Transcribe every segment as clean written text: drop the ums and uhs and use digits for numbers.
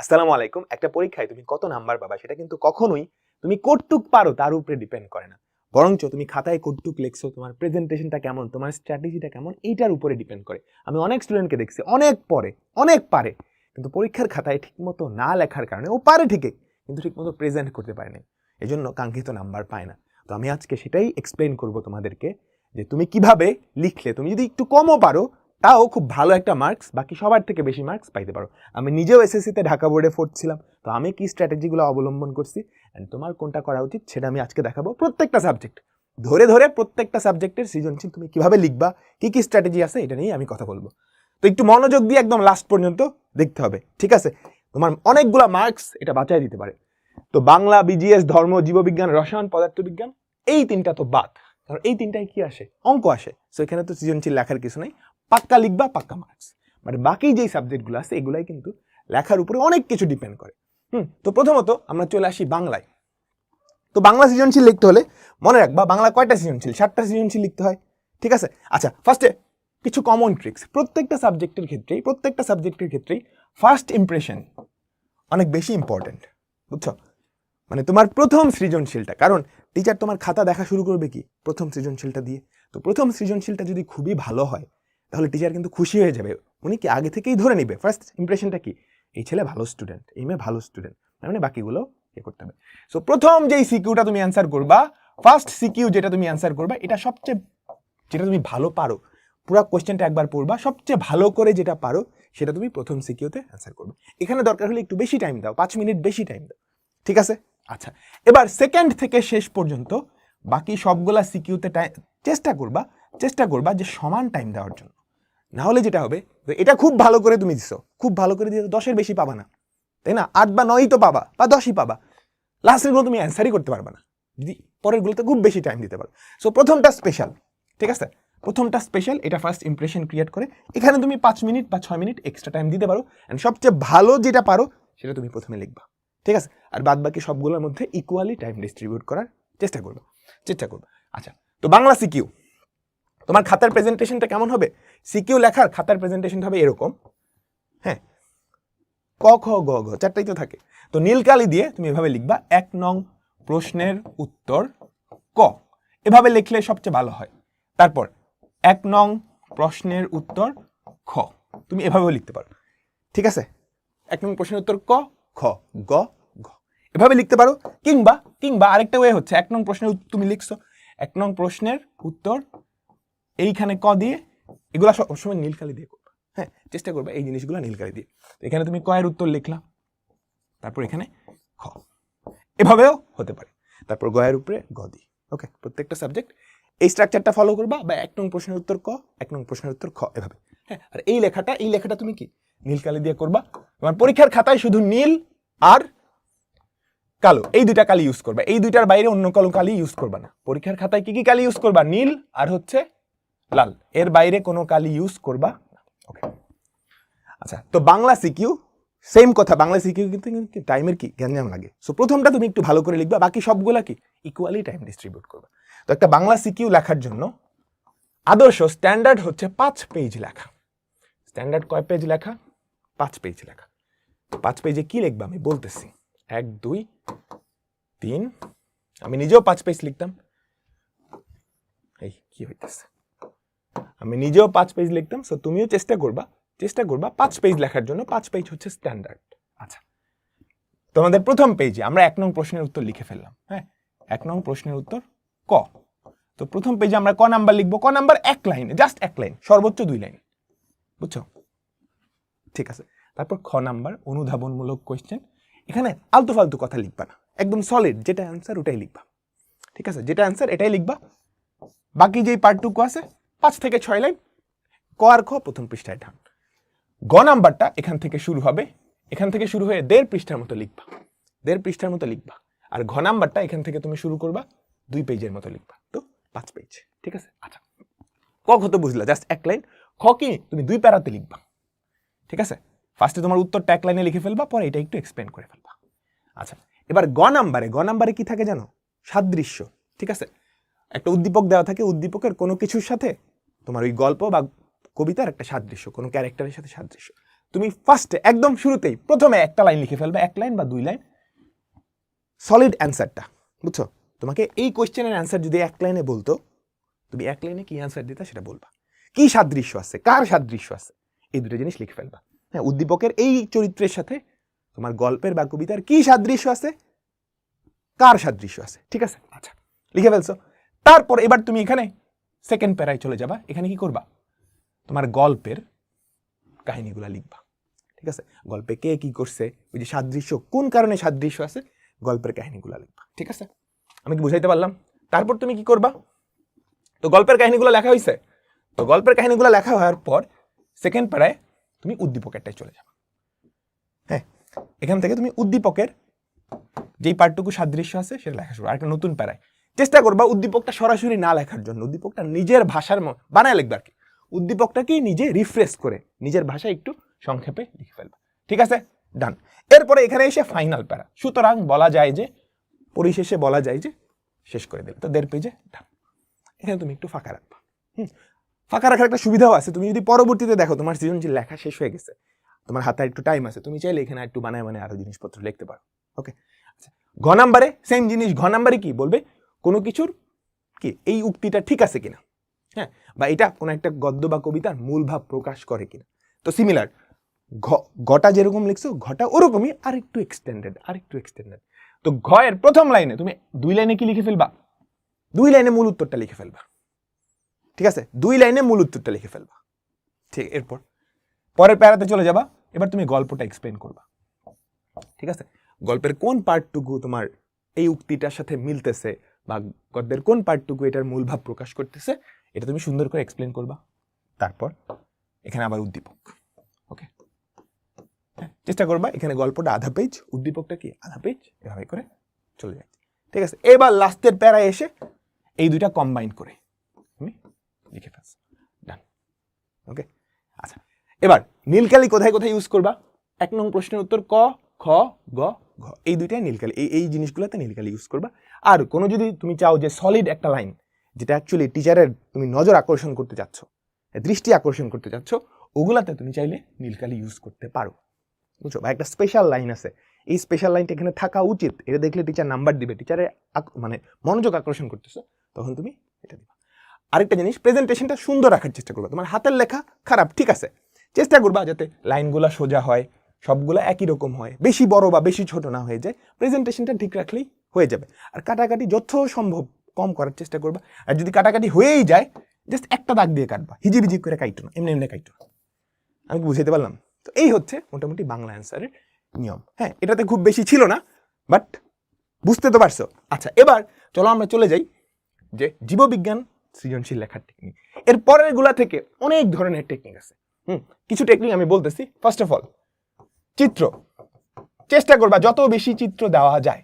আসসালামু আলাইকুম। একটা পরীক্ষায় তুমি কত নাম্বার পাবা সেটা কিন্তু কখনোই তুমি কতটুক পারো তার উপরে ডিপেন্ড করে না। বরঞ্চ তুমি খাতায় কতটুক লিখছো, তোমার প্রেজেন্টেশনটা কেমন, তোমার স্ট্র্যাটেজিটা কেমন, এইটার উপরে ডিপেন্ড করে। আমি অনেক স্টুডেন্টকে দেখছি অনেক পড়ে, অনেক পারে, কিন্তু পরীক্ষার খাতায় ঠিকমতো না লেখার কারণে ও পারে ঠিকই, কিন্তু ঠিকমতো প্রেজেন্ট করতে পারে না। এজন্য কাঙ্ক্ষিত নাম্বার পায় না। তো আমি আজকে সেটাই এক্সপ্লেন করব তোমাদেরকে, যে তুমি কিভাবে লিখলে তুমি যদি একটু কমও পারো তাও খুব ভালো একটা মার্কস, বাকি সবার থেকে বেশি মার্কস পাইতে পারো। আমি নিজেও এসএসসিতে ঢাকা বোর্ডে 4th ছিলাম, তো আমি কি স্ট্র্যাটেজিগুলো অবলম্বন করছি অ্যান্ড তোমার কোনটা করা উচিত সেটা আমি আজকে দেখাবো। প্রত্যেকটা সাবজেক্ট ধরে ধরে প্রত্যেকটা সাবজেক্টের সৃজনশীল তুমি কিভাবে লিখবা, কি কি স্ট্র্যাটেজি আছে, এটা নিয়ে আমি কথা বলবো। তো একটু মনোযোগ দিয়ে একদম লাস্ট পর্যন্ত দেখতে হবে, ঠিক আছে? তোমার অনেকগুলা মার্কস এটা বাঁচাই দিতে পারে। তো বাংলা, বিজিএস, ধর্ম, জীববিজ্ঞান, রসায়ন, পদার্থবিজ্ঞান, এই তিনটা তো বাদ, কারণ এই তিনটায় কি আসে? অঙ্ক আসে। সো এখানে তো সৃজনশীল লেখার কিছু নেই, পাক্কা লিখবা, পাক্কা মার্কস। মানে বাকি যেই সাবজেক্টগুলো আছে এগুলাই কিন্তু লেখার উপরে অনেক কিছু ডিপেন্ড করে। তো প্রথমত আমরা চলে আসি বাংলায়। তো বাংলা সৃজনশীল লিখতে হলে মনে রাখবা, বাংলা কয়টা সৃজনশীল? 7টা সৃজনশীল লিখতে হয়, ঠিক আছে? আচ্ছা, ফার্স্টে কিছু কমন ট্রিক্স। প্রত্যেকটা সাবজেক্টের ক্ষেত্রেই ফার্স্ট ইমপ্রেশন অনেক বেশি ইম্পর্টেন্ট, বুঝছো? মানে তোমার প্রথম সৃজনশীলটা, কারণ টিচার তোমার খাতা দেখা শুরু করবে কি প্রথম সৃজনশীলটা দিয়ে। তো প্রথম সৃজনশীলটা যদি খুবই ভালো হয় তাহলে টিচার কিন্তু খুশি হয়ে যাবে। উনি কি আগে থেকেই ধরে নিবে ফার্স্ট ইমপ্রেশনটা কি, এই ছেলে ভালো স্টুডেন্ট, এই মেয়ে ভালো স্টুডেন্ট, মানে বাকিগুলো এ করতে হবে। সো প্রথম যেই সিকিউটা তুমি অ্যান্সার করবা, ফার্স্ট সিকিউ যেটা তুমি অ্যান্সার করবা, এটা সবচেয়ে, যেটা তুমি ভালো পারো, পুরো কোশ্চেনটা একবার পড়বা, সবচেয়ে ভালো করে যেটা পারো সেটা তুমি প্রথম সিকিউতে অ্যান্সার করবে। এখানে দরকার হলে একটু বেশি টাইম দাও, 5 মিনিট বেশি টাইম দাও, ঠিক আছে? আচ্ছা, এবার সেকেন্ড থেকে শেষ পর্যন্ত বাকি সবগুলা সিকিউতে চেষ্টা করবা যে সমান টাইম দেওয়ার জন্য। না হলে যেটা হবে, এটা খুব ভালো করে তুমি দিছো, খুব ভালো করে দিয়ে 10-এর বেশি পাবা না, তাই না? 8 বা 9 তো পাবা, বা 10ই পাবা। লাস্টের গুলো তুমি অ্যান্সারই করতে পারবা না যদি পরের গুলোতে খুব বেশি টাইম দিতে পারো। সো প্রথমটা স্পেশাল, ঠিক আছে? প্রথমটা স্পেশাল, এটা ফার্স্ট ইমপ্রেশন ক্রিয়েট করে। এখানে তুমি 5 মিনিট বা 6 মিনিট এক্সট্রা টাইম দিতে পারো, অ্যান্ড সবচেয়ে ভালো যেটা পারো সেটা তুমি প্রথমে লিখবা, ঠিক আছে? আর বাদ বাকি সবগুলোর মধ্যে ইকুয়ালি টাইম ডিস্ট্রিবিউট করার চেষ্টা করবে। আচ্ছা, তো বাংলা সিকিউ, তোমার খাতার প্রেজেন্টেশনটা কেমন হবে? সিকিউ লেখার খাতার প্রেজেন্টেশন হবে এরকম, হ্যাঁ, ক খ গ ঘ 4টাই তো থাকে। তো নীল কালি দিয়ে তুমি এভাবে লিখবা, 1 নং প্রশ্নের উত্তর ক, এভাবে লিখলে সবচেয়ে ভালো হয়। তারপর 1 নং প্রশ্নের উত্তর খ, তুমি এভাবেও লিখতে পারো, ঠিক আছে? 1 নং প্রশ্নের উত্তর ক, খ, গ, ঘ, এভাবে লিখতে পারো। কিংবা আরেকটা ওয়ে হচ্ছে, 1 নং প্রশ্নের তুমি লিখছো 1 নং প্রশ্নের উত্তর, এইখানে ক দিয়ে, এগুলা সবসময় নীলকালি দিয়ে করবা, হ্যাঁ, চেষ্টা করবা এই জিনিসগুলো নীলকালি দিয়ে। এখানে তুমি ক এর উত্তর লিখলা, তারপর এখানে খ, এভাবেও হতে পারে। তারপর গ এর উপরে গ দি। ওকে, প্রত্যেকটা সাবজেক্ট এই স্ট্রাকচারটা ফলো করবা, বা 1 নং প্রশ্নের উত্তর ক, 1 নং প্রশ্নের উত্তর খ, এভাবে, হ্যাঁ। আর এই লেখাটা তুমি কি নীলকালি দিয়ে করবা। তোমার পরীক্ষার খাতায় শুধু নীল আর কালো, এই দুইটা কালি ইউজ করবা, এই দুইটার বাইরে অন্য কালো কালি ইউজ করবা না। পরীক্ষার খাতায় কি কি কালি ইউজ করবা? নীল আর হচ্ছে লাল, এর বাইরে কোনো কালি ইউজ করবা না। ওকে, আচ্ছা, তো বাংলা সিকিউ সেম কথা। বাংলা সিকিউ কিন্তু টাইমের কি গ্যাঞ্জাম লাগে। সো প্রথমটা তুমি একটু ভালো করে লিখবা, বাকি সবগুলা কি ইকুয়ালি টাইম ডিস্ট্রিবিউট করবা। তো একটা বাংলা সিকিউ লেখার জন্য আদর্শ স্ট্যান্ডার্ড হচ্ছে 5 পেজ লেখা। স্ট্যান্ডার্ড কয় পেজ লেখা? 5 পেজ লেখা। তো 5 পেজে কি লিখবা আমি বলতেছি, 1 2 3, আমি নিজেও 5 পেজ লিখতাম। এই কি হইতেছে, আমি নিজেও 5 পেজ লিখতাম। সো তুমিও চেষ্টা করবা 5 পেজ লেখার জন্য। 5 পেজ হচ্ছে স্ট্যান্ডার্ড। আচ্ছা, তোমাদের প্রথম পেজে আমরা 1 নং প্রশ্নের উত্তর লিখে ফেললাম, হ্যাঁ, 1 নং প্রশ্নের উত্তর ক। তো প্রথম পেজে আমরা ক নাম্বার লিখবো? ক নাম্বার 1 লাইনে, জাস্ট 1 লাইন, সর্বোচ্চ 2 লাইন, বুঝছো? ঠিক আছে। তারপর খ নাম্বার অনুধাবনমূলক কোয়েশ্চেন। এখানে আলতু ফালতু কথা লিখবা না, একদম সলিড যেটা অ্যান্সার ওটাই লিখবা, ঠিক আছে? যেটা অ্যান্সার এটাই লিখবা। বাকি যেই পার্টটুকু আছে 5 থেকে 6 লাইন, ক আর খ প্রথম পৃষ্ঠায় ঢান। গ নাম্বারটা এখান থেকে শুরু হবে, এখান থেকে শুরু হয়ে 1.5 পৃষ্ঠার মতো লিখবা, 1.5 পৃষ্ঠার মতো লিখবা। আর ঘ নাম্বারটা এখান থেকে তুমি শুরু করবা 2 পেজের মতো লিখবা, তো 5 পেজ, ঠিক আছে? আচ্ছা, ক খ তো বুঝলা, জাস্ট 1 লাইন। খ কি তুমি 2 প্যারাতে লিখবা, ঠিক আছে? ফার্স্টে তোমার উত্তরটা 1 লাইনে লিখে ফেলবা, পরে এটা একটু এক্সপ্লেন করে ফেলবা। আচ্ছা, এবার গ নাম্বারে কি থাকে জানো? সাদৃশ্য, ঠিক আছে? একটা উদ্দীপক দেওয়া থাকে, উদ্দীপকের কোনো কিছুর সাথে তোমার ওই গল্প বা কবিতার একটা সাদৃশ্য, কোনো ক্যারেক্টারের সাথে সাদৃশ্য। তুমি ফার্স্টে একদম শুরুতেই প্রথমে একটা লাইন লিখে ফেলবে, 1 লাইন বা 2 লাইন সলিড অ্যান্সারটা, বুঝছো? তোমাকে এই কোয়েশ্চেনের অ্যান্সার যদি 1 লাইনে বলতো, তুমি 1 লাইনে কি অ্যান্সার দিতা সেটা বলবা। কি সাদৃশ্য আছে, কার সাদৃশ্য আছে, এই দুটো জিনিস লিখে ফেলবা। হ্যাঁ, উদ্দীপকের এই চরিত্রের সাথে তোমার গল্পের বা কবিতার কি সাদৃশ্য আছে, কার সাদৃশ্য আছে, ঠিক আছে? আচ্ছা, লিখে ফেলছো। তারপর এবার তুমি এখানে সেকেন্ড প্যারায় চলে যাবা। এখানে কি করবা, তোমার গল্পের কাহিনীগুলা লিখবা, ঠিক আছে? গল্পে কে কি করছে, ওই যে সাদৃশ্য, কোন কারণে সাদৃশ্য আছে, গল্পের কাহিনীগুলা লিখবা, ঠিক আছে? আমি কি বুঝাইতে পারলাম? তারপর তুমি কি করবা, তো গল্পের কাহিনীগুলো লেখা হয়েছে, তো গল্পের কাহিনীগুলো লেখা হওয়ার পর সেকেন্ড প্যারায় তুমি উদ্দীপকেরটাই চলে যাবে। হ্যাঁ, এখান থেকে তুমি উদ্দীপকের যেই পার্টটুকু সাদৃশ্য আছে সেটা লেখা শুরু। আরেকটা নতুন প্যারায় চেষ্টা করবা উদ্দীপকটা সরাসরি না লেখার জন্য, উদ্দীপকটা নিজের ভাষার বানায় লিখবা আর কি। উদ্দীপকটাকে নিজে রিফ্রেশ করে নিজের ভাষায় একটু সংক্ষেপে লিখে ফেলবা, ঠিক আছে? ডান। এরপরে এখানে এসে ফাইনাল প্যারা। সুতরাং বলা যায় যে, পরিশেষে বলা যায় যে শেষ করে দিলে, তো 1.5 পেজে ডান। এখানে তুমি একটু ফাঁকা রাখবা। ফাঁকা রাখার একটা সুবিধাও আছে, তুমি যদি পরবর্তীতে দেখো তোমার সৃজনশীল লেখা শেষ হয়ে গেছে, তোমার হাতে একটু টাইম আছে, তুমি চাইলে এখানে একটু বানায় আরো জিনিসপত্র লিখতে পারো। ওকে, আচ্ছা। ঘ নাম্বারে সেম জিনিস। ঘ নাম্বারে কি বলবে, কোনো কিছুর কি এই উক্তিটা ঠিক আছে কিনা, হ্যাঁ, বা এটা কোনো একটা গদ্য বা কবিতার মূল ভাব প্রকাশ করে কিনা। তো সিমিলার, ঘটা যেরকম লিখছো ঘটা ওরকমই আরেকটু এক্সটেন্ডেড। তো ঘ এর প্রথম লাইনে তুমি 2 লাইনে কি লিখে ফেলবা, 2 লাইনে মূল উত্তরটা লিখে ফেলবা, ঠিক আছে? 2 লাইনে মূল উত্তরটা লিখে ফেলবা, ঠিক। এরপর পরের প্যারাতে চলে যাবা। এবার তুমি গল্পটা এক্সপ্লেন করবা, ঠিক আছে? গল্পের কোন পার্টটুকু তোমার এই উক্তিটার সাথে মিলতেছে, বা গদ্যের কোন পার্টটুকু এটার মূল ভাব প্রকাশ করতেছে, এটা তুমি সুন্দর করে এক্সপ্লেন করবা। তারপর এখানে আবার উদ্দীপক। ওকে, চেষ্টা করবা এখানে গল্পটা আধা পেজ, উদ্দীপকটা কি আধা পেজ, এভাবে করে চলে যায়, ঠিক আছে? এবার লাস্টের প্যারায় এসে এই দুইটা কম্বাইন করে তুমি লিখে ফেলছো, ডান। ওকে, আচ্ছা। এবার নীলকালি কোথায় কোথায় ইউজ করবা? 1 নং প্রশ্নের উত্তর ক, খ, গ, ঘ, এই দুইটাই নীলকালি, এই জিনিসগুলোতে নীলকালি ইউজ করবা। আর কোনো যদি তুমি চাও যে সলিড একটা লাইন, যেটা অ্যাকচুয়ালি টিচারের তুমি নজর আকর্ষণ করতে চাচ্ছ, দৃষ্টি আকর্ষণ করতে চাচ্ছ, ওগুলাতে তুমি চাইলে নীলকালি ইউজ করতে পারো, বুঝছো? বা একটা স্পেশাল লাইন আছে, এই স্পেশাল লাইনটা এখানে থাকা উচিত, এটা দেখলে টিচার নাম্বার দিবে, টিচারের মানে মনোযোগ আকর্ষণ করতেছো, তখন তুমি এটা দিবা। আরেকটা জিনিস, প্রেজেন্টেশনটা সুন্দর রাখার চেষ্টা করবা। তোমার হাতের লেখা খারাপ, ঠিক আছে, চেষ্টা করবা যাতে লাইনগুলা সোজা হয়, সবগুলো একই রকম হয়, বেশি বড় বা বেশি ছোট না হয়ে যায়। প্রেজেন্টেশনটা ঠিক রাখলেই হয়ে যাবে। আর কাটাকাটি যত সম্ভব কম করার চেষ্টা করবা। আর যদি কাটাকাটি হয়েই যায়, জাস্ট একটা দাগ দিয়ে কাটবা, হিজিবিজি করে কাইটো না, এমনি কাইটো। আমি বুঝাইতে পারলাম? তো এই হচ্ছে মোটামুটি বাংলা অ্যান্সারের নিয়ম। হ্যাঁ, এটাতে খুব বেশি ছিল না, বাট বুঝতে তো পারছো। আচ্ছা, এবার চলো আমরা চলে যাই যে জীববিজ্ঞান সৃজনশীল লেখার টেকনিক। এর পরের গুলা থেকে অনেক ধরনের টেকনিক আছে। কিছু টেকনিক আমি বলতেছি। ফার্স্ট অফ অল, চিত্র। চেষ্টা করবা যত বেশি চিত্র দেওয়া যায়,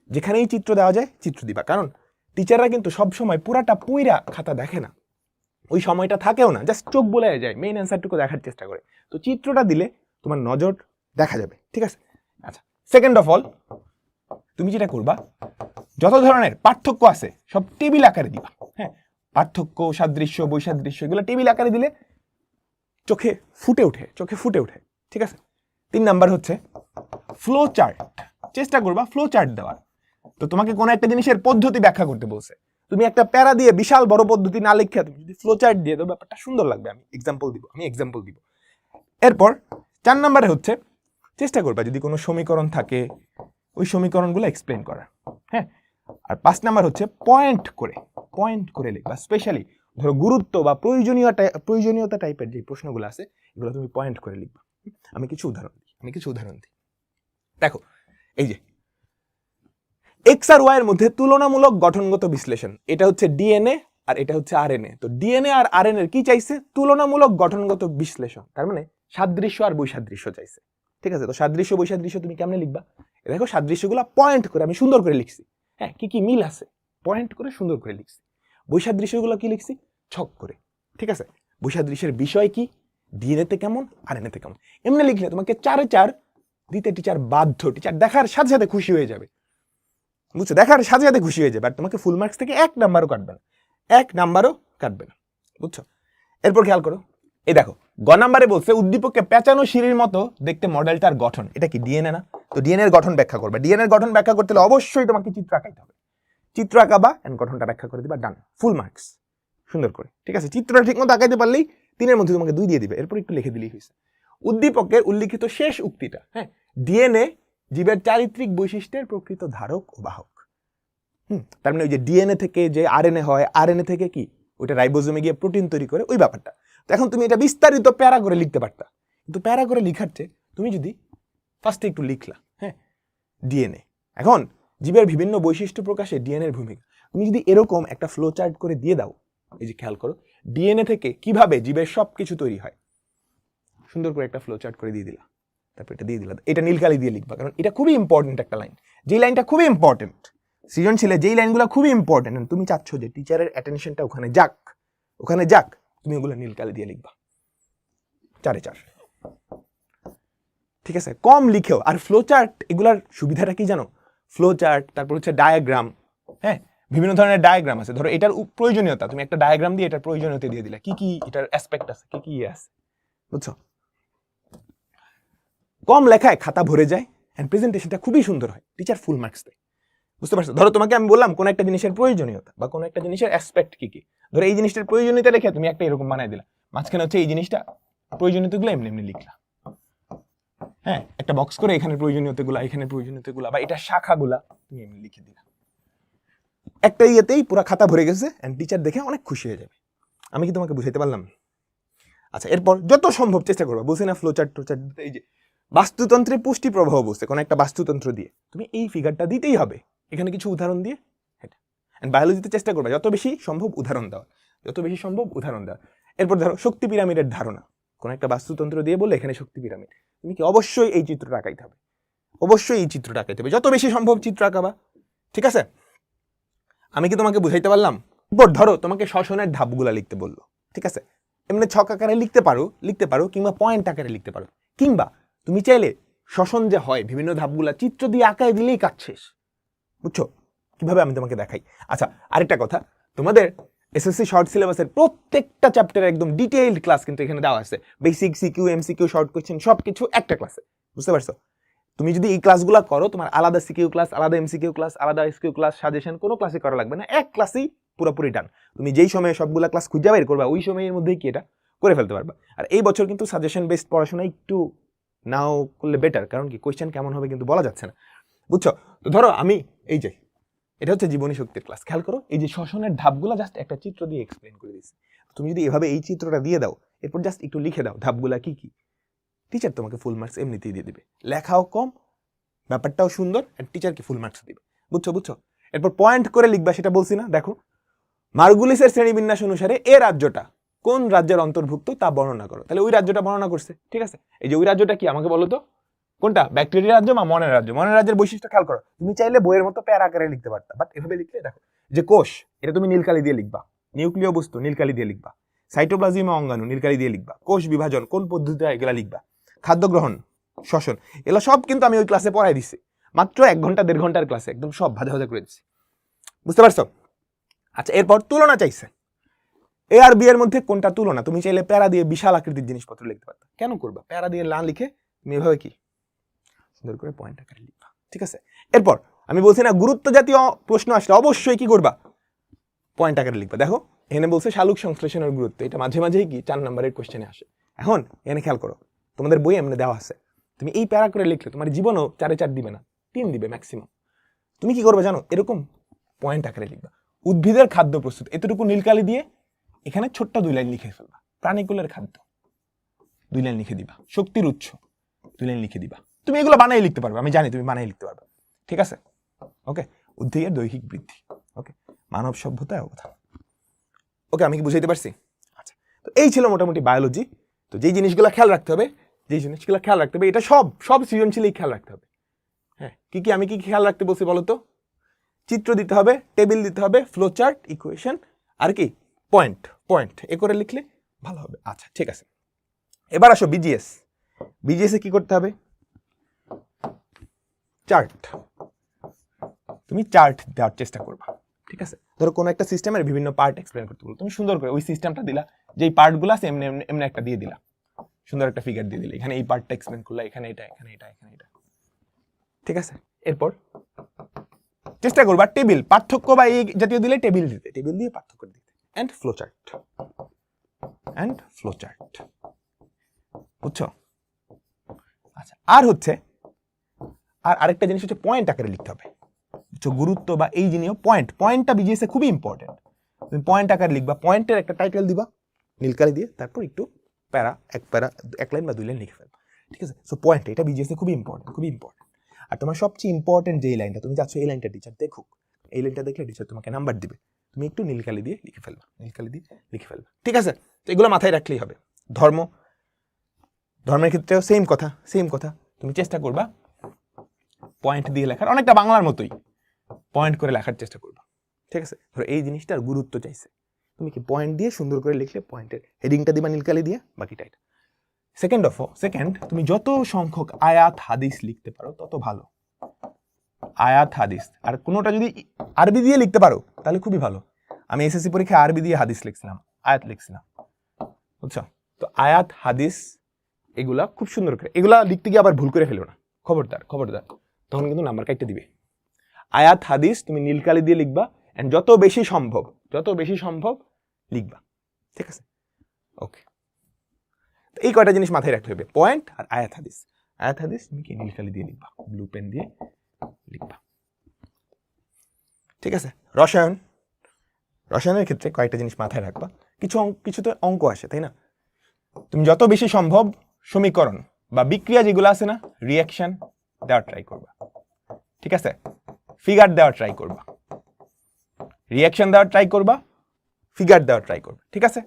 যেখানেই চিত্র দেওয়া যায় চিত্র দিবা। কারণ টিচাররা কিন্তু সবসময় পুরাটা পুইরা খাতা দেখে না, ওই সময়টা থাকেও না, জাস্ট চোখ বলে যায়, মেইন অ্যান্সারটুকু দেখার চেষ্টা করে। তো চিত্রটা দিলে তোমার নজর দেখা যাবে, ঠিক আছে? আচ্ছা, সেকেন্ড অফ অল, তুমি যেটা করবা, যত ধরনের পার্থক্য আছে সব টেবিল আকারে দিবা। হ্যাঁ, পার্থক্য, সাদৃশ্য, বৈসাদৃশ্য, এগুলো টেবিল আকারে দিলে চোখে ফুটে ওঠে, ঠিক আছে? 3 নাম্বার হচ্ছে ফ্লো চার্ট। চেষ্টা করবা ফ্লো চার্ট দেওয়ার। তো তোমাকে কোনো একটা জিনিসের পদ্ধতি ব্যাখ্যা করতে বলছে, তুমি একটা প্যারা দিয়ে বিশাল বড় পদ্ধতি না লিখে তুমি যদি ফ্লো চার্ট দিয়ে দাও, ব্যাপারটা সুন্দর লাগবে। আমি এক্সাম্পল দিব। এরপর 4 নাম্বারে হচ্ছে চেষ্টা করবা যদি কোনো সমীকরণ থাকে, ওই সমীকরণগুলো এক্সপ্লেন করা। হ্যাঁ, আর 5 নাম্বার হচ্ছে পয়েন্ট করে লিখবা। স্পেশালি ধরো গুরুত্ব বা প্রয়োজনীয়তা টাইপের যে প্রশ্নগুলো আছে, এগুলো তুমি পয়েন্ট করে লিখবা। আমি কিছু উদাহরণ দিই। দেখো, এই যে এক্স আর ওয়াই এর মধ্যে তুলনামূলক গঠনগত বিশ্লেষণ, এটা হচ্ছে ডিএনএ আর এটা হচ্ছে আরএনএ। তো ডিএনএ আর আরএনএ এর কি চাইছে? তুলনামূলক গঠনগত বিশ্লেষণ, তার মানে সাদৃশ্য আর বৈসাদৃশ্য চাইছে, ঠিক আছে? তো সাদৃশ্য বৈসাদৃশ্য তুমি কেমনে লিখবা? দেখো, সাদৃশ্যগুলো পয়েন্ট করে আমি সুন্দর করে লিখছি। হ্যাঁ, কি মিল আছে পয়েন্ট করে সুন্দর করে লিখছি। বৈসাদৃশ্যগুলো কি লিখছি? ছক করে, ঠিক আছে? বৈসাদৃশ্যের বিষয় কি, ডিএনএতে কেমন, আরএনএতে কেমন। এমনি লিখলে তোমাকে 4-এ 4 দিতে টিচার বাধ্য। টিচার দেখার সাথে সাথে খুশি হয়ে যাবে, বুঝছো? দেখার সাথে সাথে খুশি হয়ে যাবে। আর তোমাকে ফুল মার্কস থেকে 1 নাম্বারও কাটবে না, বুঝছো? এরপর খেয়াল করো, এই দেখো গ নাম্বারে বলছে উদ্দীপককে পেঁচানো সিঁড়ির মতো দেখতে মডেলটার গঠন। এটা কি ডিএনএ না? তো ডিএনএ এর গঠন ব্যাখ্যা করবে। ডিএনএ এর গঠন ব্যাখ্যা করতে হলে অবশ্যই তোমাকে চিত্র আঁকাইতে হবে। চিত্র আঁকাবা এন্ড গঠনটা ব্যাখ্যা করে দিবা, ডান, ফুল মার্কস সুন্দর করে। ঠিক আছে, চিত্রটা ঠিক মতো আঁকাইতে পারলেই 3 এর মধ্যে তোমাকে 2 দিয়ে দিবে, এরপর একটু লিখে দিলেই হয়েছে। উদ্দীপকের উল্লিখিত শেষ উক্তিটা, হ্যাঁ, ডিএনএ জীবের চারিত্রিক বৈশিষ্ট্যের প্রকৃত ধারক ও বাহক। তার মানে ওই যে ডিএনএ থেকে যে আরএনএ হয়, আরএনএ থেকে কি ওইটা রাইবোজোমে গিয়ে প্রোটিন তৈরি করে, ওই ব্যাপারটা। তো এখন তুমি এটা বিস্তারিত প্যারা করে লিখতে পারতা, কিন্তু প্যারা করে লিখার চেয়ে তুমি যদি ফার্স্টে একটু লিখলা, হ্যাঁ, ডিএনএ, এখন জীবের বিভিন্ন বৈশিষ্ট্য প্রকাশে ডিএনএ এর ভূমিকা, তুমি যদি এরকম একটা ফ্লো চার্ট করে দিয়ে দাও, এই যে খেয়াল করো ডিএনএ থেকে কিভাবে জীবের সবকিছু তৈরি হয়, সুন্দর করে একটা ফ্লো চার্ট করে দিয়ে দিলা, তারপর এটা দিয়ে দিলা, এটা নীলকালি দিয়ে লিখবা, কারণ এটা খুবই ইম্পর্টেন্ট একটা লাইন। যে লাইনটা খুবই ইম্পর্টেন্ট সৃজনশীলে, যেই লাইনগুলো খুবই ইম্পর্টেন্ট, তুমি চাচ্ছ যে টিচারের অ্যাটেনশনটা ওখানে যাক, তুমি ওগুলো নীলকালি দিয়ে লিখবা 4 এ 4। ঠিক আছে, কম লিখেও। আর ফ্লো চার্ট এগুলার সুবিধাটা কি জানো? ফ্লো চার্ট, তারপর হচ্ছে ডায়াগ্রাম, হ্যাঁ, বিভিন্ন ধরনের ডায়াগ্রাম আছে। ধরো এটার প্রয়োজনীয়তা, তুমি একটা ডায়াগ্রাম দিয়ে এটার প্রয়োজনীয়তা দিয়ে দিলা, কি কি এটার অ্যাসপেক্ট আছে, কি কি আছে, বুঝছো? কম লেখায় খাতা ভরে যায় এন্ড প্রেজেন্টেশনটা খুবই সুন্দর হয়, টিচার ফুল মার্কস দেয়। বুঝতে পারছো? ধরো তোমাকে আমি বললাম কোন একটা জিনিসের প্রয়োজনীয়তা বা কোন একটা জিনিসের অ্যাসপেক্ট কি কি, ধরো এই জিনিসটার প্রয়োজনীয়তা লিখে তুমি একটা এরকম বানাই দিলা, মাঝখানে হচ্ছে এই জিনিসটা প্রয়োজনীয়তাগুলো এমনি এমনি লিখলা, হ্যাঁ, একটা বক্স করে এখানে প্রয়োজনীয়তাগুলো, এখানে প্রয়োজনীয়তাগুলো, বা এটা শাখাগুলা তুমি এমনি লিখে দিলা, একটা ইয়েতেই পুরো খাতা ভরে গেছে এন্ড টিচার দেখে অনেক খুশি হয়ে যাবে। আমি কি তোমাকে বুঝাইতে পারলাম? আচ্ছা, এরপর যত সম্ভব চেষ্টা করবা, বলছি না ফ্লো চার্ট এই যে বাস্তুতন্ত্রে পুষ্টি প্রবাহ বলছে, কোন একটা বাস্তুতন্ত্র দিয়ে তুমি এই ফিগারটা দিতেই হবে, এখানে কিছু উদাহরণ দিয়ে, এটা এন্ড বায়োলজিতে চেষ্টা করবা যত বেশি সম্ভব উদাহরণ দেওয়া, এরপর ধরো শক্তি পিরামিডের ধারণা, কোন একটা বাস্তুতন্ত্র দিয়ে বলে এখানে শক্তি পিরামিড, তুমি কি অবশ্যই এই চিত্রটা আঁকাইতে হবে, যত বেশি সম্ভব চিত্র আঁকাবা। ঠিক আছে, আমি কি তোমাকে বুঝাইতে পারলাম? এরপর ধরো তোমাকে শ্বসনের ধাপগুলা লিখতে বললো, ঠিক আছে, এমনি ছক আকারে লিখতে পারো কিংবা পয়েন্ট আকারে লিখতে পারো, কিংবা তুমি চাইলে শ্বসন যে হয় বিভিন্ন ধাপগুলা চিত্র দিয়ে আঁকায় দিলেই কাজ শেষ। বুঝছো কিভাবে? আমি তোমাকে দেখাই। আচ্ছা, আরেকটা কথা, তোমাদের এসএসসি শর্ট সিলেবাসের প্রত্যেকটা চ্যাপ্টারে একদম ডিটেইলড ক্লাস কিন্তু এখানে দেওয়া আছে, basic, CQ, MCQ, short question সবকিছু একটা ক্লাসে। বুঝতে পারছো? তুমি যদি এই ক্লাসগুলো করো, তোমার আলাদা সিকিউ ক্লাস, আলাদা এমসিকিউ ক্লাস, আলাদা এসকিউ ক্লাস, সাজেশন কোনো ক্লাসে করা লাগবে না, এক ক্লাসেই পুরোপুরি ডান। তুমি যেই সময়ে সবগুলা ক্লাস খুঁজে বের করবা ওই সময়ের মধ্যেই কি এটা করে ফেলতে পারবা। আর এই বছর কিন্তু সাজেশন বেসড পড়াশোনা একটু নাও করলে বেটার, কারণ কি কোশ্চেন কেমন হবে কিন্তু বলা যাচ্ছে না। বুঝছো? তো ধরো আমি এই যে এটা হচ্ছে জীবনী শক্তির ক্লাস, খেয়াল করো এই যে শ্বসনের ধাপগুলা জাস্ট একটা চিত্র দিয়ে এক্সপ্লেন করে দিচ্ছি। তুমি যদি এভাবে এই চিত্রটা দিয়ে দাও, এরপর জাস্ট একটু লিখে দাও ধাপগুলা কি কি, টিচার তোমাকে ফুল মার্কস এমনিতেই দিয়ে দিবে। লেখাও কম, ব্যাপারটাও সুন্দর, আর টিচারকে ফুল মার্কস দিবে। বুঝছো? এরপর পয়েন্ট করে লিখবা, সেটা বলছি না, দেখো মার্গুলিসের শ্রেণীবিন্যাস অনুসারে এ রাজ্যটা কোন রাজ্যের অন্তর্ভুক্ত তা বর্ণনা করো। তাহলে ওই রাজ্যটা বর্ণনা করছে, ঠিক আছে। এই যে ওই রাজ্যটা কি আমাকে বলো তো, কোনটা? ব্যাকটেরিয়া রাজ্য বা মনের রাজ্য? মনের রাজ্যের বৈশিষ্ট্য খেয়াল করো। তুমি চাইলে বইয়ের মতো প্যারা আকারে লিখতে পারতা, বাট এভাবে লিখলে দেখো যে কোষ, এটা তুমি নীলকালি দিয়ে লিখবা, নিউক্লিয় বস্তু নীলকালি দিয়ে লিখবা, সাইটোপ্লাজম ও অঙ্গাণু নীলকালি দিয়ে লিখবা, কোষ বিভাজন কোন পদ্ধতিতে এগুলা লিখবা, খাদ্য গ্রহণ, শ্বসন, এগুলো সব কিন্তু আমি ওই ক্লাসে পড়াই দিচ্ছি, মাত্র 1 ঘন্টা 1.5 ঘন্টার ক্লাসে একদম সব ভাজা ভাজা করে দিচ্ছি। বুঝতে পারছো? আচ্ছা, এরপর তুলনা চাইছে, এ আর বি এর মধ্যে কোনটা তুলনা। তুমি চাইলে প্যারা দিয়ে বিশাল আকৃতির জিনিসপত্র লিখতে পারতা, কেন করবা? প্যারা দিয়ে না লিখে তুমি এভাবে কি সুন্দর করে পয়েন্ট আকারে লিখবা, ঠিক আছে। এরপর আমি বলছি না গুরুত্ব জাতীয় প্রশ্ন আসলে অবশ্যই কি করবা? পয়েন্ট আকারে লিখবা। দেখো এখানে বলছে শালুক সংশ্লেষণের গুরুত্ব, এটা মাঝে মাঝেই কি 4 নম্বরের কোশ্চেনে আসে। এখন এখানে খেয়াল করো, তোমাদের বই এমনি দেওয়া আছে, তুমি এই প্যারা করে লিখলে তোমার জীবনও 4 এ 4 দিবে না, 3 দিবে ম্যাক্সিমাম। তুমি কি করবে জানো? এরকম পয়েন্ট আকারে লিখবা, উদ্ভিদের খাদ্য প্রস্তুত, এতটুকু নীলকালি দিয়ে এখানে ছোট্ট 2 লাইন লিখে ফেলবা, প্রাণীকুলের খাদ্য 2 লাইন লিখে দিবা, শক্তির উৎস 2 লাইন লিখে দিবা। তুমি এগুলো বানাই লিখতে পারবে, আমি জানি তুমি বানাই লিখতে পারবে, ঠিক আছে। ওকে, উদ্ভিদের দৈহিক বৃদ্ধি, ওকে, মানব সভ্যতা অবদান, ওকে, আমি কি বুঝাইতে পারছি? আচ্ছা, তো এই ছিল মোটামুটি বায়োলজি। তো যেই জিনিসগুলো খেয়াল রাখতে হবে, এটা সব সৃজনশীলই খেয়াল রাখতে হবে। হ্যাঁ, কি আমি কি খেয়াল রাখতে বলছি বলো তো? চিত্র দিতে হবে, টেবিল দিতে হবে, ফ্লো চার্ট, ইকুয়েশন, আর কি পয়েন্ট এ করে লিখলে ভালো হবে। আচ্ছা, ঠিক আছে, এবার আসো বিজিএস এ কি করতে হবে? চার্ট, তুমি চার্ট দেওয়ার চেষ্টা করবা, ঠিক আছে। ধরো কোনো একটা সিস্টেমের বিভিন্ন পার্ট এক্সপ্লেন করতে বলো, তুমি সুন্দর করে ওই সিস্টেমটা দিলা, যেই পার্টগুলো আছে এমনি এমনি এমনি একটা দিয়ে দিলা, সুন্দর একটা ফিগার দিয়ে দিলে, এখানে এই পার্টটা এক্সপ্লেন করলা, এখানে এটা, এখানে এটা, এখানে এটা, ঠিক আছে। এরপর চেষ্টা করবা টেবিল, পার্থক্য বা এই জাতীয় দিলে টেবিল দিতে, টেবিল দিয়ে পার্থক্য দিতে, and flow chart, and flow chart, বুঝছো? আচ্ছা, আর হচ্ছে আরেকটা জিনিস হচ্ছে পয়েন্ট আকারে লিখতে হবে, বুঝছো? গুরুত্ব বা এই জিনিস পয়েন্টটা বিজিএসে খুবই ইম্পর্টেন্ট। তুমি পয়েন্ট আকারে লিখবা, পয়েন্টের একটা টাইটেল দিবা নীলকালি দিয়ে, তারপর একটু এক লাইন বা 2 লাইন লিখে ফেলবা, ঠিক আছে। সো পয়েন্ট এটা বিজিএসে খুবই ইম্পর্টেন্ট, খুবই ইম্পর্টেন্ট। আর তোমার সবচেয়ে ইম্পর্টেন্ট যে লাইনটা তুমি চাচ্ছ এই লাইনটা টিচার দেখুক, এই লাইনটা দেখলে টিচার তোমাকে নাম্বার দিবে, তুমি একটু নীলকালি দিয়ে লিখে ফেলবা, ঠিক আছে। তো এগুলো মাথায় রাখলেই হবে। ধর্মের ক্ষেত্রেও সেম কথা, তুমি চেষ্টা করবা পয়েন্ট দিয়ে লেখার, অনেকটা বাংলার মতোই পয়েন্ট করে লেখার চেষ্টা করবা, ঠিক আছে। ধরো এই জিনিসটার গুরুত্ব চাইছে, তুমি কি পয়েন্ট দিয়ে সুন্দর করে লিখলে পয়েন্টের হেডিংটা দিবা নীলকালি দিয়ে, বাকিটা এটা। সেকেন্ড, তুমি যত সংখ্যক আয়াত হাদিস লিখতে পারো তত ভালো। আয়াত হাদিস, আর কোনোটা যদি আরবি দিয়ে লিখতে পারো তাহলে খুবই ভালো। আমি এসএসসি পরীক্ষায় আরবি দিয়ে হাদিস লিখছিলাম, আয়াত লিখছিলাম, বুঝছো? তো আয়াত হাদিস এগুলা খুব সুন্দর করে, এগুলা লিখতে গিয়ে আবার ভুল করে ফেলো না, খবরদার, তখন কিন্তু নাম্বার কাটতে দিবে। আয়াত হাদিস তুমি নীলকালি দিয়ে লিখবা, এন্ড যত বেশি সম্ভব লিখবা, ঠিক আছে। ওকে, তো এই কয়টা জিনিস মাথায় রাখতে হবে, পয়েন্ট আর আয়াত হাদিস তুমি কি নীলকালি দিয়ে লিখবা, ব্লু পেন দিয়ে লিখবা, ঠিক আছে। রসায়নের ক্ষেত্রে কয়েকটা জিনিস মাথায় রাখবা, কিছুতে অঙ্ক আসে, তাই না? তুমি যত বেশি সম্ভব সমীকরণ বা বিক্রিয়া যেগুলো আছে না, রিঅ্যাকশন দেওয়ার ট্রাই করবা, ঠিক আছে। ফিগার দেওয়ার ট্রাই করবা, রিঅ্যাকশন দেওয়ার ট্রাই করবা, ফিগার দেওয়ার ট্রাই করবা, ঠিক আছে।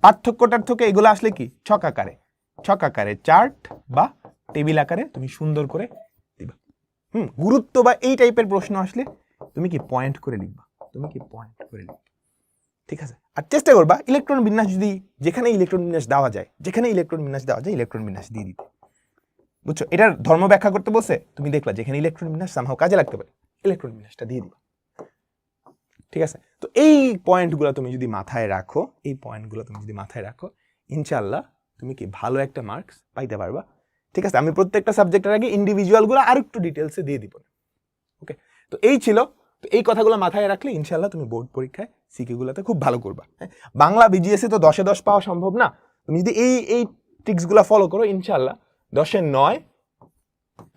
পার্থক্যটার থেকে এগুলো আসলে কি ছক আকারে চার্ট বা টেবিল আকারে তুমি সুন্দর করে দিবা। গুরুত্ব বা এই টাইপের প্রশ্ন আসলে তুমি কি পয়েন্ট করে লিখবা, ঠিক আছে। আর চেষ্টা করবা ইলেকট্রন বিন্যাস যদি যেখানে ইলেকট্রন বিন্যাস দেওয়া যায় ইলেকট্রন বিন্যাস দিয়ে দিতে, বুঝছো? এটার ধর্ম ব্যাখ্যা করতে বলছে, তুমি দেখলা যেখানে ইলেকট্রন বিন্যাস সামহাও কাজে লাগতে পারে, ইলেকট্রন বিন্যাসটা দিয়ে দিবা, ঠিক আছে। তো এই পয়েন্টগুলো তুমি যদি মাথায় রাখো, ইনশাআল্লাহ তুমি কি ভালো একটা মার্কস পাইতে পারবা, ঠিক আছে। আমি প্রত্যেকটা সাবজেক্টের আগে ইন্ডিভিজুয়ালগুলো আর একটু ডিটেলসে দিয়ে দিব, ওকে। তো এই ছিল, তো এই কথাগুলো মাথায় রাখলে ইনশাআল্লাহ তুমি বোর্ড পরীক্ষায় সিকিউগুলোতে খুব ভালো করবা। বাংলা বিজিএসে তো 10-এ 10 পাওয়া সম্ভব না, তুমি যদি এই ট্রিক্সগুলো ফলো করো ইনশাআল্লাহ 10-এ 9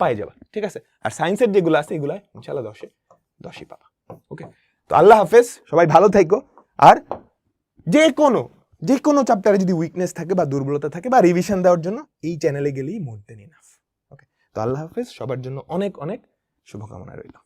পাই যাবা, ঠিক আছে। আর সায়েন্সের যেগুলো আছে এগুলো ইনশাআল্লাহ 10-এ 10ই পাবা, ওকে। তো আল্লাহ হাফেজ, সবাই ভালো থাকো। আর যে কোনো চ্যাপ্টারে যদি উইকনেস থাকে বা দুর্বলতা থাকে বা রিভিশন দেওয়ার জন্য এই চ্যানেলে গেলেই মোর দেন ইনাফ, ওকে। তো আল্লাহ হাফেজ, সবার জন্য অনেক অনেক শুভকামনা রইল।